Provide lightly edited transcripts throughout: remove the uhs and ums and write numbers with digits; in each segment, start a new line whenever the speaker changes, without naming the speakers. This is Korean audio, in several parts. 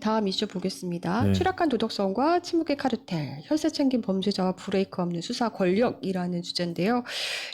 다음 이슈 보겠습니다.
네.
추락한 도덕성과 침묵의 카르텔, 혈세 챙긴 범죄자와 브레이크 없는 수사 권력이라는 주제인데요.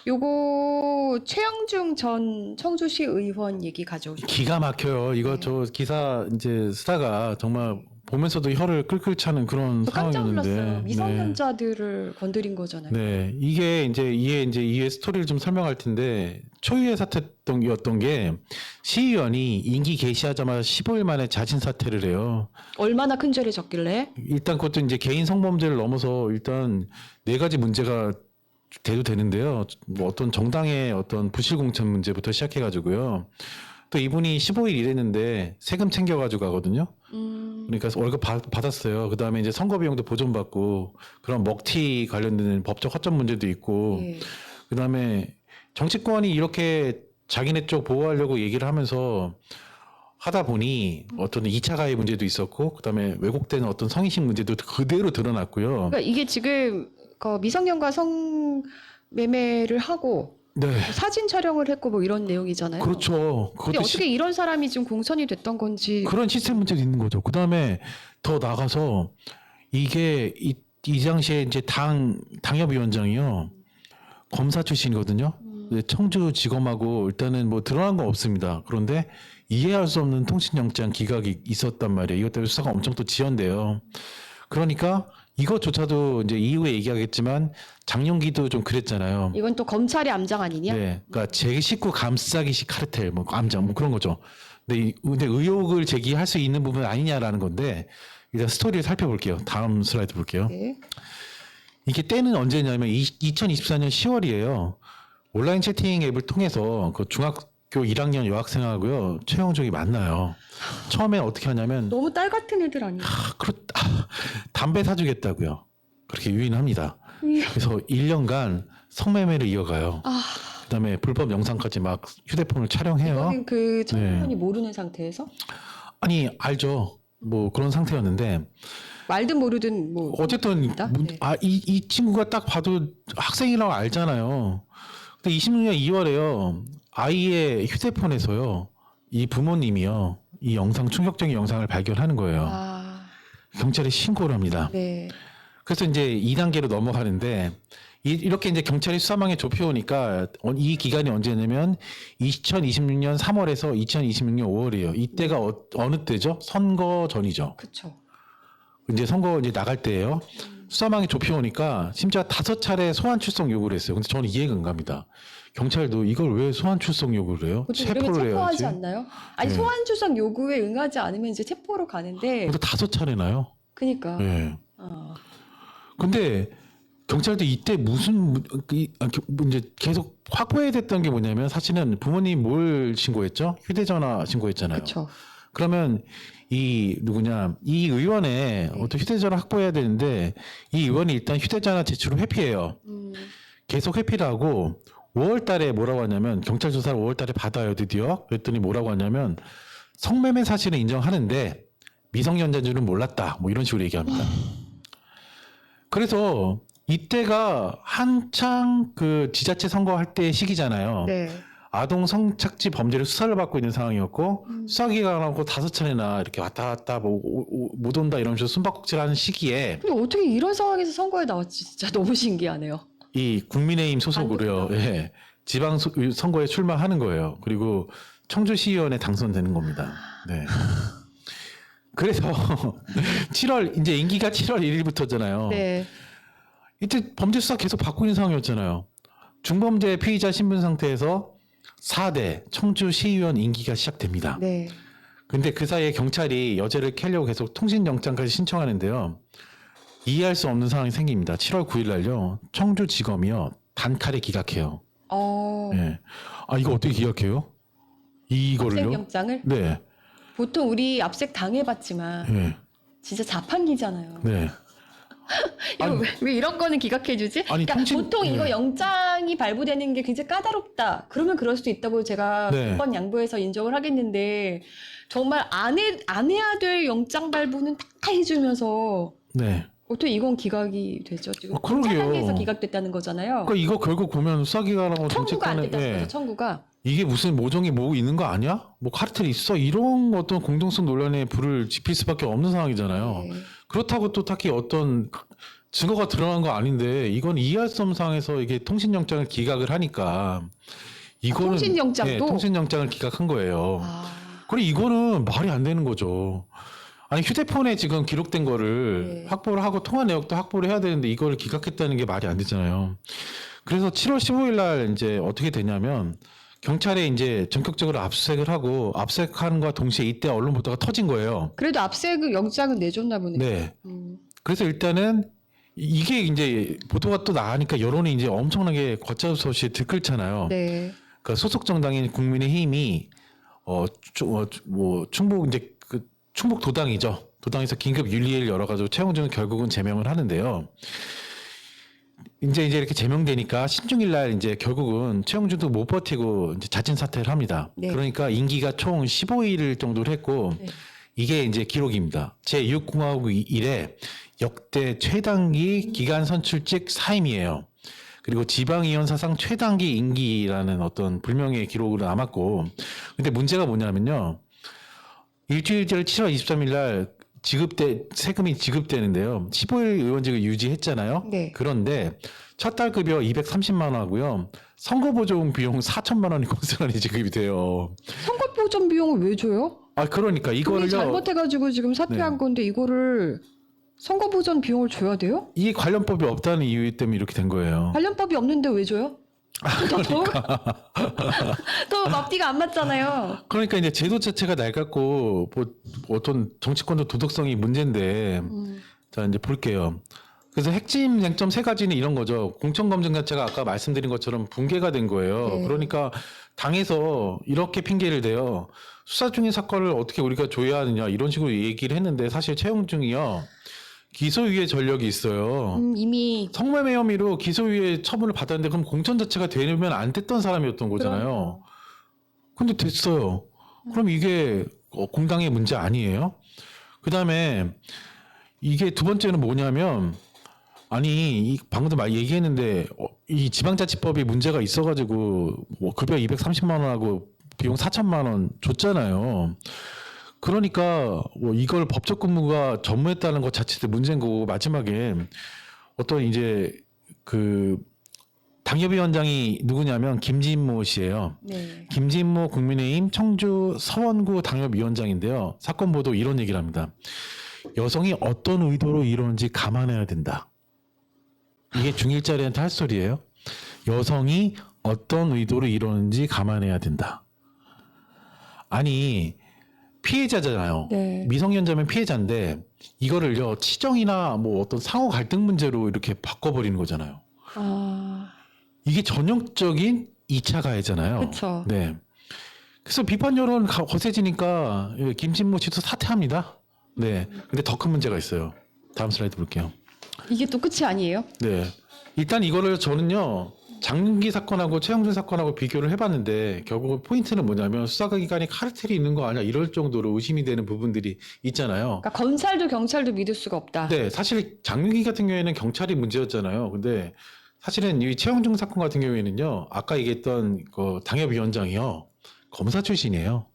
요거 최영중 전 청주시 의원 얘기 가져오셨어요.
기가 막혀요. 이거
네.
저 기사 이제 쓰다가 정말 보면서도 혀를 끌끌 차는 그런
저 깜짝 놀랐어요.
상황이었는데.
미성년자들을 건드린 거잖아요.
네. 이게 이게 스토리를 좀 설명할 텐데 초유의 사태였던 게 시의원이 임기 개시하자마자 15일 만에 자진 사퇴를 해요.
얼마나 큰 죄를 졌길래?
일단 그것도 이제 개인 성범죄를 넘어서 일단 4가지 문제가 돼도 되는데요. 뭐 어떤 정당의 어떤 부실 공천 문제부터 시작해가지고요. 또 이분이 15일 일했는데 세금 챙겨가지고 가거든요. 그러니까 월급 받았어요. 그 다음에 이제 선거 비용도 보존받고 그런 먹튀 관련된 법적 허점 문제도 있고.
예.
그 다음에 정치권이 이렇게 자기네 쪽 보호하려고 얘기를 하면서 하다 보니 어떤 2차 가해 문제도 있었고, 그 다음에 왜곡된 어떤 성인식 문제도 그대로 드러났고요.
그러니까 이게 지금 그 미성년과 성매매를 하고
네.
사진 촬영을 했고 뭐 이런 내용이잖아요.
그렇죠.
근데
그것도
어떻게 이런 사람이 지금 공천이 됐던 건지.
그런 시스템 문제도 있는 거죠. 그 다음에 더 나가서 이게 이 당시에 이제 당협위원장이요. 검사 출신이거든요. 청주지검하고 일단은 뭐 드러난 건 없습니다. 그런데 이해할 수 없는 통신영장 기각이 있었단 말이에요. 이것 때문에 수사가 엄청 또 지연돼요. 그러니까 이것조차도 이제 이후에 얘기하겠지만 장용기도 좀 그랬잖아요.
이건 또 검찰의 암장 아니냐?
네, 그러니까 제 식구 감싸기식 카르텔, 뭐 암장, 뭐 그런 거죠. 근데 의혹을 제기할 수 있는 부분 아니냐라는 건데 일단 스토리를 살펴볼게요. 다음 슬라이드 볼게요.
네.
이게 때는 언제냐면 2024년 10월이에요. 온라인 채팅 앱을 통해서 그 중학교 1학년 여학생하고요 최영중이 만나요. 처음에 어떻게 하냐면
너무 딸 같은 애들 아니야?
담배 사주겠다고요. 그렇게 유인합니다. 그래서 1년간 성매매를 이어가요. 그다음에 불법 영상까지 막 휴대폰을 촬영해요.
이거는 그 청소년이
네.
모르는 상태에서?
아니 알죠. 뭐 그런 상태였는데
말든 모르든 뭐
어쨌든
있다? 네.
이 친구가 딱 봐도 학생이라고 알잖아요. 근데 26년 2월에요. 아이의 휴대폰에서요. 이 부모님이요. 이 충격적인 영상을 발견하는 거예요. 경찰에 신고를 합니다.
네.
그래서 이제 2단계로 넘어가는데 이렇게 이제 경찰이 수사망에 좁혀오니까 이 기간이 언제냐면 2026년 3월에서 2026년 5월이에요. 이때가 어느 때죠? 선거 전이죠.
그쵸.
이제 선거 이제 나갈 때예요. 수사망이 좁혀오니까 심지어 5차례 소환 출석 요구를 했어요. 근데 저는 이해가 안 갑니다. 경찰도 이걸 왜 소환 출석 요구를 해요?
보통
체포를
이러면 체포하지
해야지.
않나요? 아니
네.
소환 출석 요구에 응하지 않으면 이제 체포로 가는데.
근데 5차례나요?
그니까.
예. 근데 경찰도 이때 이제 계속 확보해야 됐던 게 뭐냐면 사실은 부모님 뭘 신고했죠? 휴대전화 신고했잖아요.
그쵸.
그러면 이 의원의 어떤 휴대전화 확보해야 되는데 이 의원이 일단 휴대전화 제출을 회피해요. 계속 회피를 하고 5월 달에 뭐라고 하냐면 경찰 조사를 5월 달에 받아요 드디어. 그랬더니 뭐라고 하냐면 성매매 사실은 인정하는데 미성년자인 줄은 몰랐다. 뭐 이런 식으로 얘기합니다. 그래서 이때가 한창 그 지자체 선거할 때 시기잖아요.
네.
아동 성착취 범죄를 수사를 받고 있는 상황이었고 수사기관하고 5차례나 이렇게 왔다 갔다 못 온다 이러면서 숨바꼭질하는 시기에
근데 어떻게 이런 상황에서 선거에 나왔지? 진짜 너무 신기하네요.
이 국민의힘 소속으로요. 예, 지방 선거에 출마하는 거예요. 그리고 청주시의원에 당선되는 겁니다. 네. 그래서 7월 이제 임기가 7월 1일부터잖아요.
네.
이때 범죄 수사 계속 받고 있는 상황이었잖아요. 중범죄 피의자 신분 상태에서 4대 청주시의원 임기가 시작됩니다.
네.
근데 그 사이에 경찰이 여죄를 캐려고 계속 통신영장까지 신청하는데요. 이해할 수 없는 상황이 생깁니다. 7월 9일 날요. 청주지검이요. 단칼에 기각해요. 네. 이거 어떻게 기각해요? 이거를요?
압색영장을?
네.
보통 우리 압색 당해봤지만
네.
진짜 자판기잖아요.
네.
이거 왜 이런 거는 기각해주지? 그러니까 보통 이거
네.
영장이 발부되는 게 굉장히 까다롭다. 그러면 그럴 수도 있다고 제가
네.
몇 번 양보해서 인정을 하겠는데 정말 안 해야 될 영장 발부는 다 해주면서
네.
어떻게 이건 기각이 되죠? 지금
그러게요.
차단계에서 기각됐다는 거잖아요.
그러니까 이거 결국 보면 수사기관하고
청구가 안
정치권에
됐다는 거죠. 청구가.
이게 무슨 모종이 뭐 있는 거 아니야? 뭐 카르텔이 있어? 이런 어떤 공동성 논란에 불을 지필 수밖에 없는 상황이잖아요.
네.
그렇다고 또 딱히 어떤 증거가 드러난 거 아닌데 이건 이해할 수 없는 상황에서 이게 통신영장을 기각을 하니까 이거는
통신영장도?
네, 통신영장을 기각한 거예요.
아,
그래 이거는 말이 안 되는 거죠. 아니 휴대폰에 지금 기록된 거를
네.
확보를 하고 통화 내역도 확보를 해야 되는데 이거를 기각했다는 게 말이 안 되잖아요. 그래서 7월 15일 날 이제 어떻게 되냐면 경찰에 이제 전격적으로 압수수색을 하고 압수수색하는과 동시에 이때 언론 보도가 터진 거예요.
그래도 압수수색 영장은 내줬나 보네.
네.
음.
그래서 일단은 이게 이제 보도가 또 나가니까 여론이 이제 엄청나게 걷잡없이 들끓잖아요.
네.
그러니까 소속 정당인 국민의힘이 뭐 충북 이제 그 충북 도당이죠. 도당에서 긴급 윤리를 열어가지고 최영준은 결국은 제명을 하는데요. 이제 이렇게 제명되니까 신중일 날 이제 결국은 최영준도 못 버티고 이제 자진 사퇴를 합니다.
네.
그러니까 임기가 총 15일 정도를 했고
네.
이게 이제 기록입니다. 제6공화국 이래 역대 최단기 기간 선출직 사임이에요. 그리고 지방의원 사상 최단기 임기라는 어떤 불명예의 기록으로 남았고, 근데 문제가 뭐냐면요. 일주일 전 7월 23일 날 세금이 지급되는데요. 15일 의원직을 유지했잖아요.
네.
그런데 첫 달 급여 230만 원 하고요. 선거보조금 비용 4천만 원이 고스란히 지급이 돼요.
선거보전 비용을 왜 줘요?
아, 그러니까
본인이
이거를요.
잘못해가지고 지금 사퇴한
네.
건데 이거를 선거보전 비용을 줘야 돼요?
이 관련법이 없다는 이유 때문에 이렇게 된 거예요.
관련법이 없는데 왜 줘요?
그러니까.
또 앞뒤가 안 맞잖아요.
그러니까 이제 제도 자체가 낡았고 뭐 어떤 정치권도 도덕성이 문제인데 자 이제 볼게요. 그래서 핵심 쟁점 세 가지는 이런 거죠. 공천검증 자체가 아까 말씀드린 것처럼 붕괴가 된 거예요.
네.
그러니까 당에서 이렇게 핑계를 대요. 수사 중인 사건을 어떻게 우리가 조여야 하느냐 이런 식으로 얘기를 했는데 사실 최영중이요. 기소유예 전력이 있어요.
이미
성매매 혐의로 기소유예 처분을 받았는데 그럼 공천 자체가 되면 안 됐던 사람이었던 거잖아요. 근데 됐어요. 그럼 이게 공당의 문제 아니에요? 그 다음에 이게 두 번째는 뭐냐면 아니 방금도 막 얘기했는데 이 지방자치법이 문제가 있어가지고 뭐 급여 230만 원하고 비용 4천만 원 줬잖아요. 그러니까 뭐 이걸 법적 근무가 전무했다는 것 자체도 문제인 거고 마지막에 어떤 이제 그 당협위원장이 누구냐면 김진모 씨예요.
네.
김진모 국민의힘 청주 서원구 당협위원장인데요. 사건 보도 이런 얘기를 합니다. 여성이 어떤 의도로 이러는지 감안해야 된다. 이게 중1짜리한테 할 소리예요. 여성이 어떤 의도로 이러는지 감안해야 된다. 아니 피해자잖아요.
네.
미성년자면 피해자인데 이거를요 치정이나 뭐 어떤 상호 갈등 문제로 이렇게 바꿔버리는 거잖아요.
아,
이게 전형적인 2차 가해잖아요.
그쵸.
네. 그래서 비판 여론 거세지니까 김진모 씨도 사퇴합니다. 네. 근데 더 큰 문제가 있어요. 다음 슬라이드 볼게요.
이게 또 끝이 아니에요?
네. 일단 이거를 저는요. 장윤기 사건하고 최영준 사건하고 비교를 해봤는데 결국 포인트는 뭐냐면 수사기관이 카르텔이 있는 거 아니야 이럴 정도로 의심이 되는 부분들이 있잖아요.
그러니까 검찰도 경찰도 믿을 수가 없다.
네, 사실 장윤기 같은 경우에는 경찰이 문제였잖아요. 근데 사실은 이 최영준 사건 같은 경우에는요. 아까 얘기했던 그 당협위원장이요. 검사 출신이에요.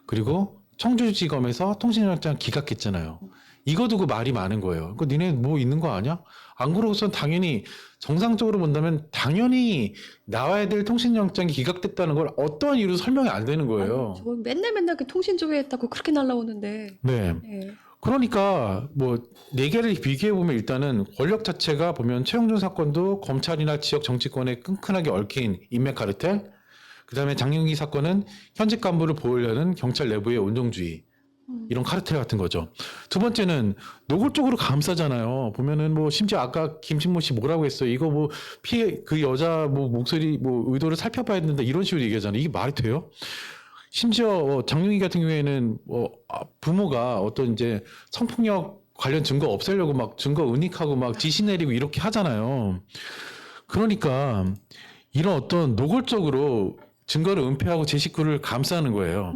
그리고 청주지검에서 통신영장 기각했잖아요. 이거 두고 말이 많은 거예요. 그 니네 뭐 있는 거 아니야? 안 그러고선 당연히 정상적으로 본다면 당연히 나와야 될 통신영장이 기각됐다는 걸 어떠한 이유로 설명이 안 되는 거예요.
저거 맨날 그 통신 조회했다고 그렇게 날라오는데.
네.
네.
그러니까 뭐 네 개를 비교해 보면 일단은 권력 자체가 보면 최영준 사건도 검찰이나 지역 정치권에 끈끈하게 얽힌 인맥 카르텔, 그다음에 장윤기 사건은 현직 간부를 보호하려는 경찰 내부의 온정주의. 이런 카르텔 같은 거죠. 두 번째는 노골적으로 감싸잖아요. 보면은 뭐 심지어 아까 김진모 씨 뭐라고 했어요. 이거 뭐 피해 그 여자 뭐 목소리 뭐 의도를 살펴봐야 된다 이런 식으로 얘기하잖아요. 이게 말이 돼요? 심지어 장윤기 같은 경우에는 부모가 어떤 이제 성폭력 관련 증거 없애려고 막 증거 은닉하고 막 지시 내리고 이렇게 하잖아요. 그러니까 이런 어떤 노골적으로 증거를 은폐하고 제 식구를 감싸는 거예요.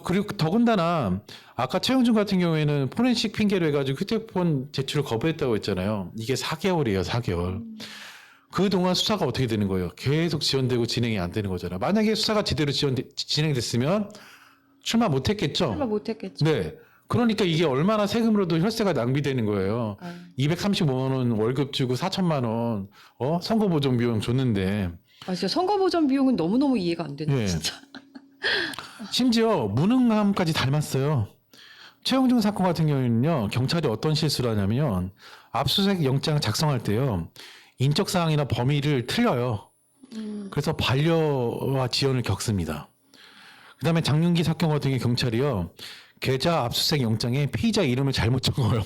그리고 더군다나 아까 최영준 같은 경우에는 포렌식 핑계로 해가지고 휴대폰 제출을 거부했다고 했잖아요. 이게 4개월이에요, 4개월. 그동안 수사가 어떻게 되는 거예요? 계속 지연되고 진행이 안 되는 거잖아요. 만약에 수사가 제대로 진행됐으면 출마 못 했겠죠?
설마 못했겠죠.
네. 그러니까 이게 얼마나 세금으로도 혈세가 낭비되는 거예요. 235만 원 월급 주고 4천만 원, 선거 보존 비용 줬는데.
진짜 선거 보전 비용은 너무너무 이해가 안 되네,
예.
진짜.
심지어 무능함까지 닮았어요. 최영중 사건 같은 경우에는요, 경찰이 어떤 실수를 하냐면, 압수수색 영장 작성할 때요, 인적 사항이나 범위를 틀려요. 그래서 반려와 지연을 겪습니다. 그 다음에 장윤기 사건 같은 경우 경찰이요, 계좌 압수수색 영장에 피의자 이름을 잘못 적어요.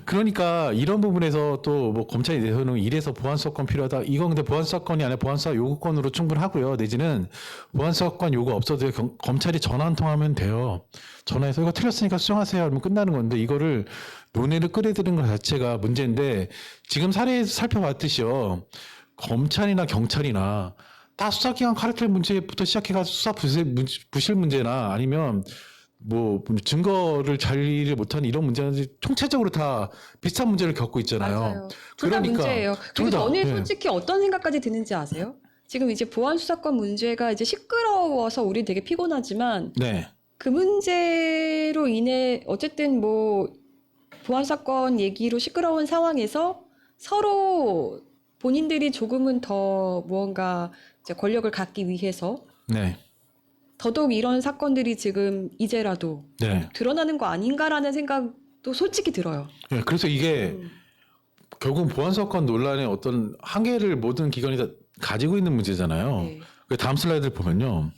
그러니까 이런 부분에서 또 뭐 검찰이 내세우는 이래서 보안수사권 필요하다. 이건 근데 보안수사권이 아니라 보안수사 요구권으로 충분하고요. 내지는 보안수사권 요구 없어도 검찰이 전화 한 통하면 돼요. 전화해서 이거 틀렸으니까 수정하세요. 하면 끝나는 건데 이거를 논의를 끌어들이는 것 자체가 문제인데 지금 사례에서 살펴봤듯이요. 검찰이나 경찰이나 다 수사기관 카르텔 문제부터 시작해가지고 수사 부실 문제나 아니면 뭐 증거를 관리를 못하는 이런 문제는 총체적으로 다 비슷한 문제를 겪고 있잖아요.
맞아요. 둘 다
그러니까
문제예요. 그리고
둘 다,
저는
예.
솔직히 어떤 생각까지 드는지 아세요? 지금 이제 보안 수사권 문제가 이제 시끄러워서 우리 되게 피곤하지만
네,
그 문제로 인해 어쨌든 뭐 보안 사건 얘기로 시끄러운 상황에서 서로 본인들이 조금은 더 무언가 이제 권력을 갖기 위해서
네,
더더욱 이런 사건들이 지금 이제라도
네.
드러나는 거 아닌가라는 생각도 솔직히 들어요.
예, 그래서 이게
음.
결국 보안사건 논란의 어떤 한계를 모든 기관이 다 가지고 있는 문제잖아요.
네.
그 다음 슬라이드를 보면요.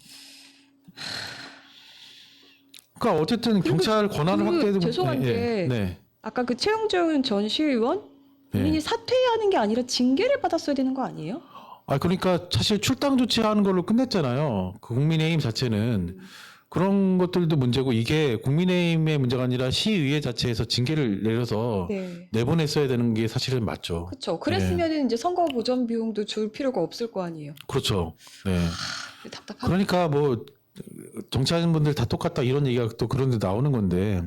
그러니까 어쨌든
그리고
경찰 권한을
그
확대해도
죄송한데
네.
아까 그 최영준 전 시의원
네.
본인이 사퇴하는 게 아니라 징계를 받았어야 되는 거 아니에요?
그러니까 사실 출당 조치하는 걸로 끝냈잖아요. 그 국민의힘 자체는 그런 것들도 문제고 이게 국민의힘의 문제가 아니라 시의회 자체에서 징계를 내려서
네.
내보냈어야 되는 게 사실은 맞죠.
그렇죠. 그랬으면 이제 선거 보전 비용도 줄 필요가 없을 거 아니에요.
그렇죠. 네.
답답하다.
그러니까 뭐 정치하는 분들 다 똑같다 이런 얘기가 또 그런 데 나오는 건데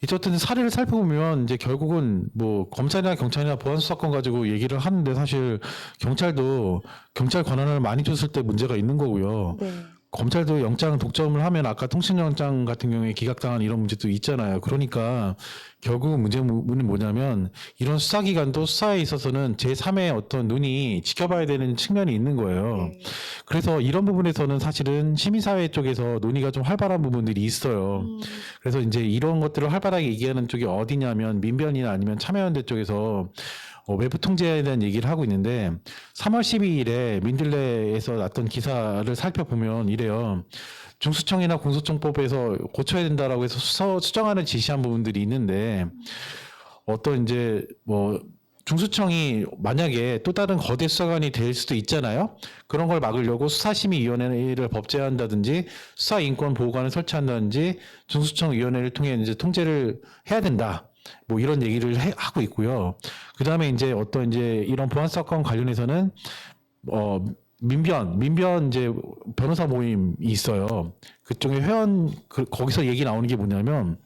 어쨌든 사례를 살펴보면 이제 결국은 뭐 검찰이나 경찰이나 보안수사권 가지고 얘기를 하는데 사실 경찰도 경찰 권한을 많이 줬을 때 문제가 있는 거고요.
네.
검찰도 영장 독점을 하면 아까 통신영장 같은 경우에 기각당한 이런 문제도 있잖아요. 그러니까 결국 문제는 뭐냐면 이런 수사기관도 수사에 있어서는 제3의 어떤 눈이 지켜봐야 되는 측면이 있는 거예요.
네.
그래서 이런 부분에서는 사실은 시민사회 쪽에서 논의가 좀 활발한 부분들이 있어요. 그래서 이제 이런 것들을 활발하게 얘기하는 쪽이 어디냐면 민변이나 아니면 참여연대 쪽에서 외부 통제에 대한 얘기를 하고 있는데 3월 12일에 민들레에서 났던 기사를 살펴보면 이래요. 중수청이나 공소청법에서 고쳐야 된다라고 해서 수정하는 지시한 부분들이 있는데 어떤 이제 뭐 중수청이 만약에 또 다른 거대 수사관이 될 수도 있잖아요. 그런 걸 막으려고 수사심의위원회를 법제화한다든지 수사인권보호관을 설치한다든지 중수청위원회를 통해 이제 통제를 해야 된다. 뭐 이런 얘기를 하고 있고요. 그 다음에 이제 어떤 이제 이런 보안사건 관련해서는 민변 이제 변호사 모임이 있어요. 그쪽에 회원 거기서 얘기 나오는 게 뭐냐면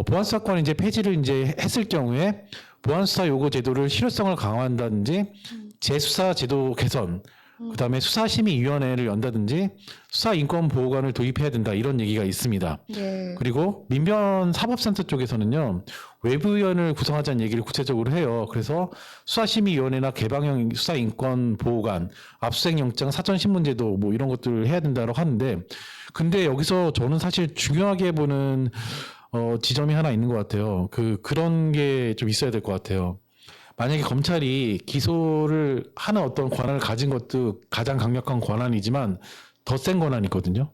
보안사건 이제 폐지를 이제 했을 경우에 보안수사 요구 제도를 실효성을 강화한다든지 재수사 제도 개선, 그다음에 수사심의위원회를 연다든지 수사인권보호관을 도입해야 된다 이런 얘기가 있습니다.
네.
그리고 민변 사법센터 쪽에서는요 외부위원을 구성하자는 얘기를 구체적으로 해요. 그래서 수사심의위원회나 개방형 수사인권보호관, 압수수색영장 사전신문제도 뭐 이런 것들을 해야 된다고 하는데 근데 여기서 저는 사실 중요하게 보는 지점이 하나 있는 것 같아요. 그런 게 좀 있어야 될 것 같아요. 만약에 검찰이 기소를 하는 어떤 권한을 가진 것도 가장 강력한 권한이지만 더 센 권한이거든요.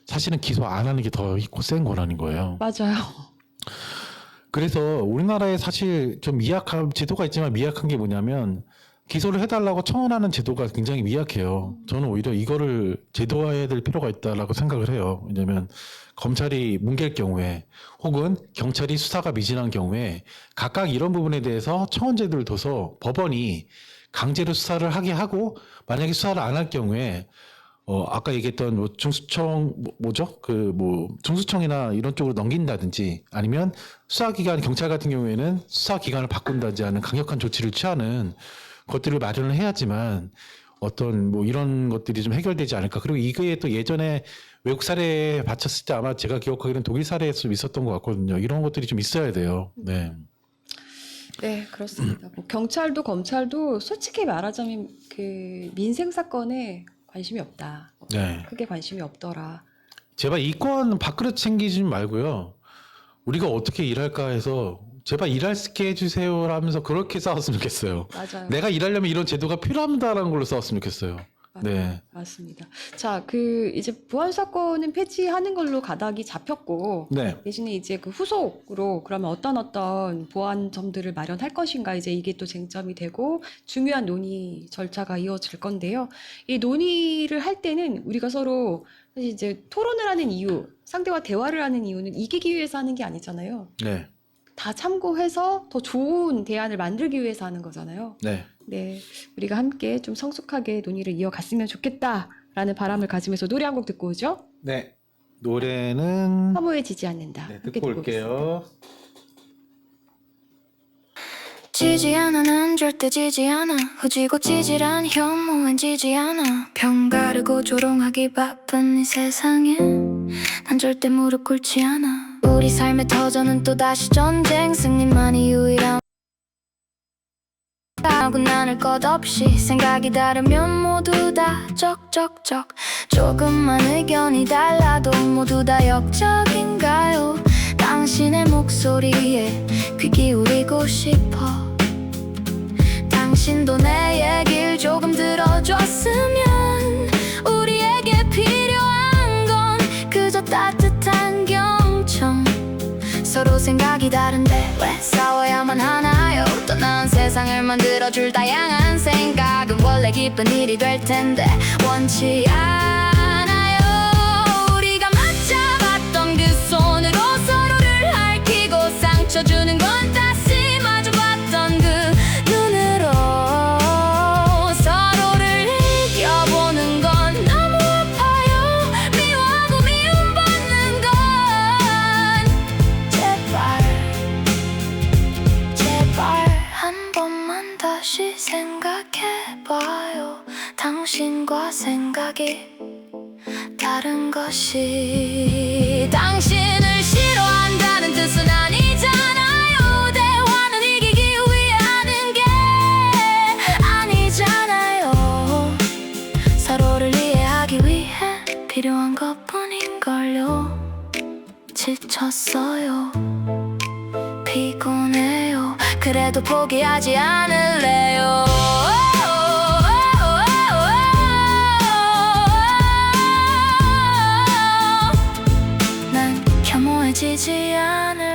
사실은 기소 안 하는 게 더 센 권한인 거예요.
맞아요.
그래서 우리나라에 사실 좀 미약한 제도가 있지만 미약한 게 뭐냐면 기소를 해달라고 청원하는 제도가 굉장히 미약해요. 저는 오히려 이거를 제도화해야 될 필요가 있다라고 생각을 해요. 왜냐하면 검찰이 뭉갤 경우에 혹은 경찰이 수사가 미진한 경우에 각각 이런 부분에 대해서 청원제도를 둬서 법원이 강제로 수사를 하게 하고 만약에 수사를 안 할 경우에 아까 얘기했던 뭐 중수청 뭐죠? 그 뭐 중수청이나 이런 쪽으로 넘긴다든지 아니면 수사기관 경찰 같은 경우에는 수사기관을 바꾼다든지 하는 강력한 조치를 취하는 것들을 마련을 해야지만 어떤 뭐 이런 것들이 좀 해결되지 않을까. 그리고 이거에 또 예전에 외국 사례에 바쳤을 때 아마 제가 기억하기로는 독일 사례에 좀 있었던 것 같거든요. 이런 것들이 좀 있어야 돼요. 네.
네, 그렇습니다. 뭐 경찰도 검찰도 솔직히 말하자면 그 민생 사건에 관심이 없다.
네.
크게 관심이 없더라.
제발 이권 밥그릇 챙기지 말고요. 우리가 어떻게 일할까 해서 제발 일할 수 있게 해주세요라면서 그렇게 싸웠으면 좋겠어요.
맞아요.
내가 일하려면 이런 제도가 필요합니다라는 걸로 싸웠으면 좋겠어요. 네.
맞습니다. 자, 그 이제 보안 사건은 폐지하는 걸로 가닥이 잡혔고
네.
대신에 이제 그 후속으로 그러면 어떤 보안 점들을 마련할 것인가 이제 이게 또 쟁점이 되고 중요한 논의 절차가 이어질 건데요. 이 논의를 할 때는 우리가 서로 사실 이제 토론을 하는 이유, 상대와 대화를 하는 이유는 이기기 위해서 하는 게 아니잖아요.
네.
다 참고해서 더 좋은 대안을 만들기 위해서 하는 거잖아요.
네.
네, 우리가 함께 좀 성숙하게 논의를 이어갔으면 좋겠다라는 바람을 가지면서 노래 한 곡 듣고 오죠.
네. 노래는
혐오해지지 않는다.
네,
함께
듣고
듣고 오겠습니다.
올게요.
지지 않아 난 절대 지지 않아 후지고 찌질한 혐오엔 지지 않아 병가르고 조롱하기 바쁜 이 세상에 난 절대 무릎 꿇지 않아 우리 삶의 터전은 또다시 전쟁 승리만이 유일한 하고 나눌 것 없이 생각이 다르면 모두 다 적적적 조금만 의견이 달라도 모두 다 역적인가요 당신의 목소리에 귀 기울이고 싶어 당신도 내 얘길 조금 들어줬으면 우리에게 필요한 건 그저 따뜻한 경청 서로 생각이 다른데 왜 싸워야만 하나요 또 나은 세상을 만들어줄 다양한 생각은 원래 기쁜 일이 될 텐데 원치 않아요 우리가 맞잡았던 그 손으로 서로를 핥히고 상처 주는 건 다시 마주봤던 그 눈으로 서로를 이겨보는 건 너무 아파요 미워하고 미움받는 건 제발 한 번만 다시 생각해봐요 당신과 생각이 다른 것이 당신을 싫어한다는 뜻은 아니잖아요 대화는 이기기 위해 하는 게 아니잖아요 서로를 이해하기 위해 필요한 것뿐인걸요 지쳤어요 피곤해요 그래도 포기하지 않을래요 난 혐오해지지 않을